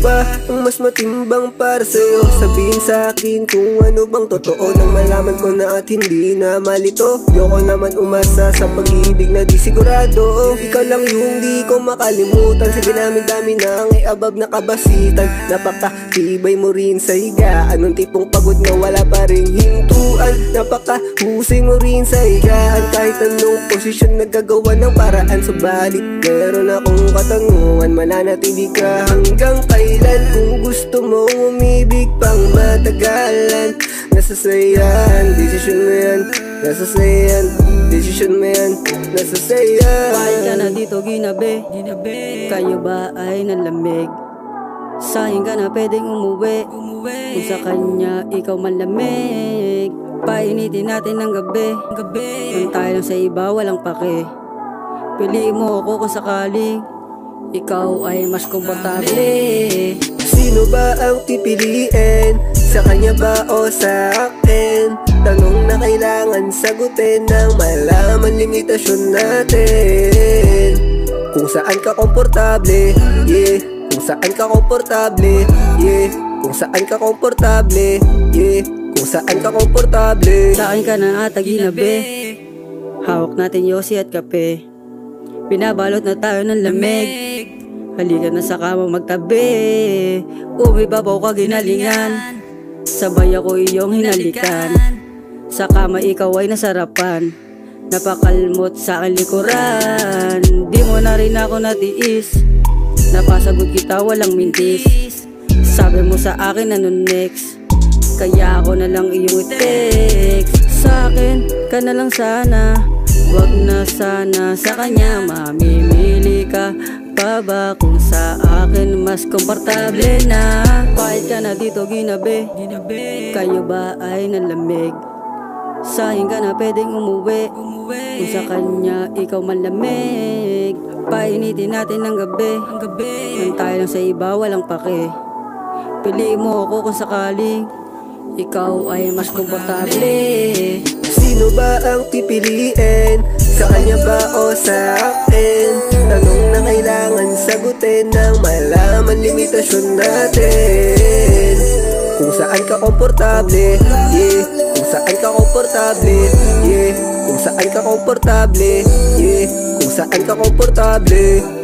ba ang mas matimbang para sa'yo? Sabihin sa akin kung ano bang totoo, nang malaman ko na at hindi na malito. Yoko naman umasa sa pag-ibig na di sigurado. Ikaw lang yung di ko makalimutan. Sa dinami-dami ng above na kabasitan, napakatibay mo rin sa higa. Anong tipong pagod na wala pa ring hintuan. Napakahusay mo rin sa higaan. Kahit anong posisyon nagagawa ng paraan. Subalit meron akong katanungan, mananatili ka hanggang kailan? Kung gusto mo umibig pang matagalan, nasa sayan, desisyon mo yan. Nasa sayan, desisyon mo yan. Nasa sayan. Bakit ka na dito ginabi? Kayo ba ay nalamig? Sa'kin ka na pwedeng umuwi. Kung sa kanya ikaw malamig, painitin natin ng gabi. Kung tayo lang sa iba walang pake, piliin mo ako kung sakaling ikaw ay mas komportable. Sino ba ang pipiliin? Sa kanya ba o sa akin? Tanong na kailangan sagutin nang malaman limitasyon natin. Kung saan ka komportable, yeah. Kung saan ka komportable, yeah. Kung saan ka komportable, yeah. Kung saan ka komportable. Sa'kin ka na ata ginabi, hawak natin yosi at kape, binabalot na tayo ng lamig. Halika na sa kama magtabi, umibabaw ka ginalingan, sabay ako iyong hinalikan. Sa kama ikaw ay nasarapan, napakalmot sa aking likuran. Di mo na rin ako natiis, napasagot kita walang mintis. Sabi mo sa akin ano next, kaya ako na lang iyong i-text. Sa'kin ka na lang sana, wag na sana sa kanya mamimili ka pa ba? Kung sa akin mas komportable na. Bakit ka na dito ginabi? Kayo ba ay nalamig? Sa'kin ka na pwedeng umuwi. Kung sa kanya ikaw malamig, painitin natin ng gabi. Kung tayo lang sa iba walang pake, piliin mo ako kung sakaling ikaw ay mas komportable. Sino ba ang pipiliin? Sa kanya ba o sa akin? Tanong na kailangan sagutin nang malaman limitasyon natin. Kung saan ka komportable, yeah. Kung saan ka komportable, yeah. Kung saan ka komportable, yeah. Kung saan ka komportable.